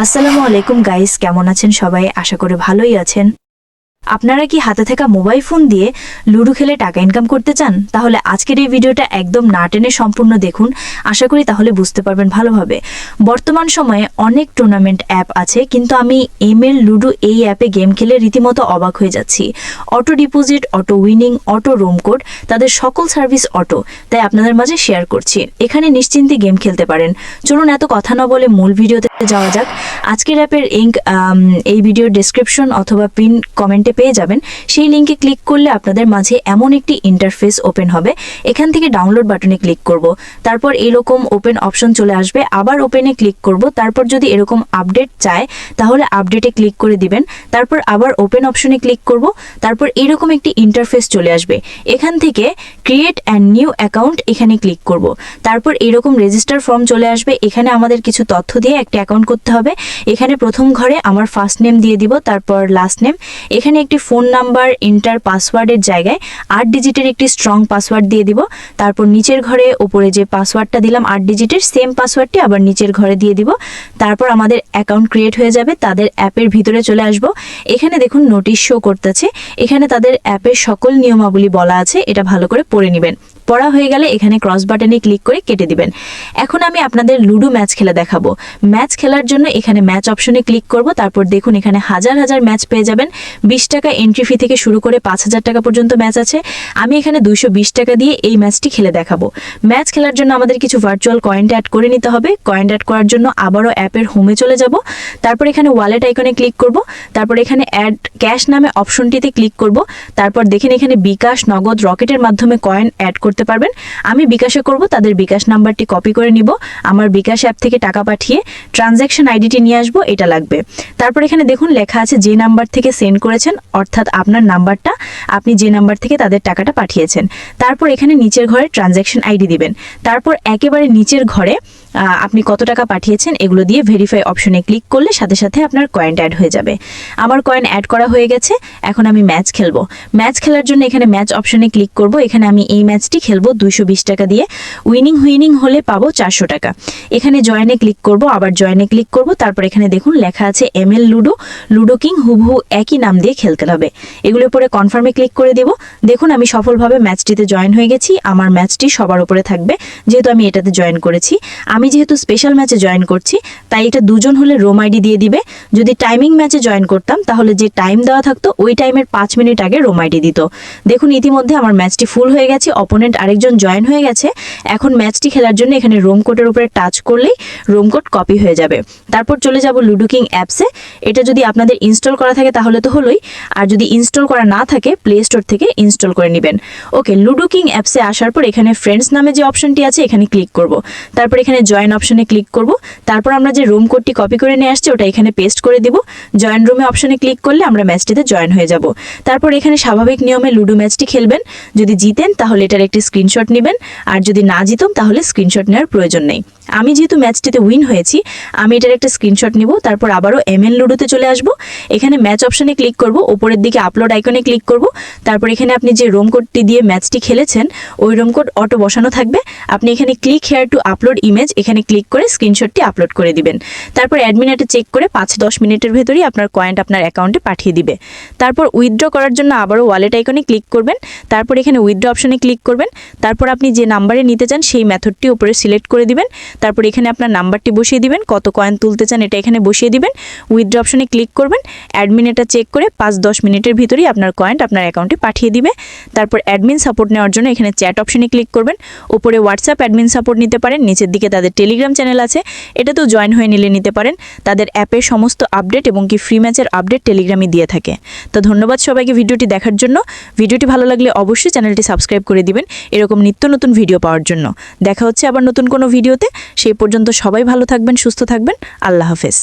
আসসালামু আলাইকুম গাইস, কেমন আছেন সবাই? আশা করি ভালোই আছেন। আপনারা কি হাতে থাকা মোবাইল ফোন দিয়ে লুডো খেলে টাকা ইনকাম করতে চান? তাহলে আজকের এই ভিডিওটা একদম না টেনে সম্পূর্ণ দেখুন। আশা করি তাহলে বুঝতে পারবেন ভালোভাবে। বর্তমান সময়ে অনেক টুর্নামেন্ট অ্যাপ আছে, কিন্তু আমি এমএল লুডো এই অ্যাপে গেম খেলে রীতিমতো অবাক হয়ে যাচ্ছি। Auto deposit, auto winning, auto room code, তাদের সকল সার্ভিস অটো। তাই আপনাদের মাঝে শেয়ার করছি। এখানে নিশ্চিন্তে গেম খেলতে পারেন। চলুন এত কথা না বলে মূল ভিডিওতে যাওয়া যাক। আজকের অ্যাপের লিংক এই ভিডিওর ডেসক্রিপশন অথবা পিন কমেন্টে পেয়ে যাবেন। সেই লিঙ্কে ক্লিক করলে আপনাদের মাঝে এমন একটি ইন্টারফেস ওপেন হবে। এখান থেকে ডাউনলোড বাটনে ক্লিক করব, তারপর এরকম ওপেন অপশন চলে আসবে। আবার ওপেনে ক্লিক করব, তারপর যদি এরকম আপডেট চায় তাহলে আপডেটে ক্লিক করে দিবেন। তারপর আবার ওপেন অপশনে ক্লিক করব, তারপর এরকম একটি ইন্টারফেস চলে আসবে। এখান থেকে ক্রিয়েট অ্যান্ড নিউ অ্যাকাউন্ট এখানে ক্লিক করব, তারপর এরকম রেজিস্টার ফর্ম চলে আসবে। এখানে আমাদের কিছু তথ্য দিয়ে একটা অ্যাকাউন্ট করতে হবে। এখানে প্রথম ঘরে আমার ফার্স্ট নেম দিয়ে দিব, তারপর লাস্ট নেম। এখানে একটি ফোন নাম্বার, ইন্টার পাসওয়ার্ডের জায়গায় 8 ডিজিটের একটি স্ট্রং পাসওয়ার্ড দিয়ে দিব। তারপর নিচের ঘরে উপরে যে পাসওয়ার্ডটা দিলাম 8 ডিজিটের, সেম পাসওয়ার্ডটি আবার নিচের ঘরে দিয়ে দিব। তারপর আমাদের অ্যাকাউন্ট ক্রিয়েট হয়ে যাবে। তাদের অ্যাপের ভিতরে চলে আসব। এখানে দেখুন নোটিশ শো করতেছে। এখানে তাদের অ্যাপের সকল নিয়মাবলী বলা আছে, এটা ভালো করে পড়ে নেবেন। পড়া হয়ে গেলে এখানে ক্রস বাটনে ক্লিক করে কেটে দিবেন। এখন আমি আপনাদের লুডো ম্যাচ খেলে দেখাবো। ম্যাচ খেলার জন্য এখানে ম্যাচ অপশনে ক্লিক করব। তারপর দেখুন এখানে হাজার হাজার ম্যাচ পেয়ে যাবেন। 20 টাকা এন্ট্রি ফি থেকে শুরু করে 5000 টাকা পর্যন্ত ম্যাচ আছে। আমি এখানে 220 টাকা দিয়ে এই ম্যাচটি খেলে দেখাবো। ম্যাচ খেলার জন্য আমাদের কিছু ভার্চুয়াল কয়েন অ্যাড করে নিতে হবে। কয়েন অ্যাড করার জন্য আবারও অ্যাপের হোমে চলে যাব। তারপর এখানে ওয়ালেট আইকনে ক্লিক করব। তারপর এখানে অ্যাড ক্যাশ নামে অপশনটিতে ক্লিক করব। তারপর দেখেন এখানে বিকাশ, নগদ, রকেটের মাধ্যমে কয়েন অ্যাড করতে পারবেন। আমি বিকাশে করব। তাদের বিকাশ নাম্বারটি কপি করে নিব। আমার বিকাশ অ্যাপ থেকে টাকা পাঠিয়ে ট্রানজ্যাকশন আইডিটি নিয়ে আসবো, এটা লাগবে। তারপর এখানে দেখুন লেখা আছে যে নাম্বার থেকে সেন্ড করেছেন, অর্থাৎ আপনার নাম্বারটা, আপনি যে নাম্বার থেকে তাদের টাকাটা পাঠিয়েছেন। তারপর এখানে নিচের ঘরে ট্রানজ্যাকশন আইডি দিবেন। তারপর একেবারে নিচের ঘরে আপনি কত টাকা পাঠিয়েছেন এগুলো দিয়ে ভেরিফাই অপশনে ক্লিক করলে সাথে সাথে আপনার কয়েন অ্যাড হয়ে যাবে। আমার কয়েন অ্যাড করা হয়ে গেছে। এখন আমি ম্যাচ খেলবো। ম্যাচ খেলার জন্য এখানে ম্যাচ অপশনে ক্লিক করব। এখানে আমি এই ম্যাচটি খেলবো 220 টাকা দিয়ে। উইনিং হলে পাবো 400 টাকা। এখানে জয়েনে ক্লিক করব, আবার জয়েনে ক্লিক করব। তারপর এখানে দেখুন লেখা আছে এমএল লুডো, লুডো কিং, হুবহু একই নাম দিয়ে খেলতে হবে। এগুলোর পরে কনফার্মে ক্লিক করে দেব। দেখুন আমি সফলভাবে ম্যাচটিতে জয়েন হয়ে গেছি। আমার ম্যাচটি সবার উপরে থাকবে, যেহেতু আমি এটাতে জয়েন করেছি। আমি যেহেতু স্পেশাল ম্যাচে জয়েন করছি, তাই এটা দুজন হলে রোম আইডি দিয়ে দিবে। যদি টাইমিং ম্যাচে জয়েন করতাম তাহলে যে টাইম দেওয়া থাকতো ওই টাইমের 5 মিনিট আগে রোম আইডি দিত। দেখুন ইতিমধ্যে আমার ম্যাচটি ফুল হয়ে গেছে, অপোনেন্ট আরেকজন জয়েন হয়ে গেছে। এখন ম্যাচটি খেলার জন্য এখানে রোম কোডের উপরে টাচ করলেই রোম কোড কপি হয়ে যাবে। তারপর চলে যাব লুডো কিং অ্যাপসে। এটা যদি আপনাদের ইনস্টল করা থাকে তাহলে তো হলোই, আর যদি ইনস্টল করা না থাকে প্লে স্টোর থেকে ইনস্টল করে নেবেন। ওকে, লুডো কিং অ্যাপসে আসার পর এখানে ফ্রেন্ডস নামে যে অপশনটি আছে এখানে ক্লিক করব। তারপর এখানে জয়েন অপশনে ক্লিক করব। তারপর আমরা যে রুম কোডটি কপি করে নিয়ে আসছি ওটা এখানে পেস্ট করে দিব। জয়েন রুমে অপশনে ক্লিক করলে আমরা ম্যাচটিতে জয়েন হয়ে যাব। তারপর এখানে স্বাভাবিক নিয়মে লুডো ম্যাচটি খেলবেন। যদি জিতেন তাহলে এটার একটি স্ক্রিনশট নেবেন, আর যদি না জিতম তাহলে স্ক্রিনশট নেওয়ার প্রয়োজন নেই। আমি যেহেতু ম্যাচটিতে উইন হয়েছি, আমি এটার একটা স্ক্রিনশট নিব। তারপর আবারও এমএল লুডোতে চলে আসব। এখানে ম্যাচ অপশনে ক্লিক করব, উপরের দিকে আপলোড আইকনে ক্লিক করব। তারপর এখানে আপনি যে রোম কোডটি দিয়ে ম্যাচটি খেলেছেন ওই রোম কোড অটো বসানো থাকবে। আপনি এখানে click here two upload image এখানে ক্লিক করে স্ক্রিনশটটি আপলোড করে দিবেন। তারপর অ্যাডমিনেটে চেক করে 5-10 মিনিটের ভেতরেই আপনার কয়েন আপনার অ্যাকাউন্টে পাঠিয়ে দিবে। তারপর উইথড্র করার জন্য আবারও ওয়ালেট আইকনে ক্লিক করবেন। তারপর এখানে উইথড্র অপশনে ক্লিক করবেন। তারপর আপনি যে নাম্বারে নিতে চান সেই মেথডটি উপরে সিলেক্ট করে দিবেন। তারপর এখানে আপনার নাম্বারটি বসিয়ে দিবেন, কত কয়েন তুলতে চান এটা এখানে বসিয়ে দিবেন। উইথড্র অপশনে ক্লিক করবেন। অ্যাডমিনেটা চেক করে 5-10 মিনিটের ভিতরেই আপনার কয়েন আপনার অ্যাকাউন্টে পাঠিয়ে দিবে। তারপর অ্যাডমিন সাপোর্ট নেওয়ার জন্য এখানে চ্যাট অপশনে ক্লিক করবেন। উপরে হোয়াটসঅ্যাপ অ্যাডমিন সাপোর্ট নিতে পারেন, নিচের দিকে তাদের টেলিগ্রাম চ্যানেল আছে, এটাতেও জয়েন হয়ে নিতে পারেন। তাদের অ্যাপের সমস্ত আপডেট এবং কি ফ্রি ম্যাচের আপডেট টেলিগ্রামে দিয়ে থাকে। তো ধন্যবাদ সবাইকে ভিডিওটি দেখার জন্য। ভিডিওটি ভালো লাগলে অবশ্যই চ্যানেলটি সাবস্ক্রাইব করে দিবেন এরকম নিত্য নতুন ভিডিও পাওয়ার জন্য। দেখা হচ্ছে আবার নতুন কোনো ভিডিওতে। সেই পর্যন্ত সবাই ভালো থাকবেন, সুস্থ থাকবেন। আল্লাহ হাফেজ।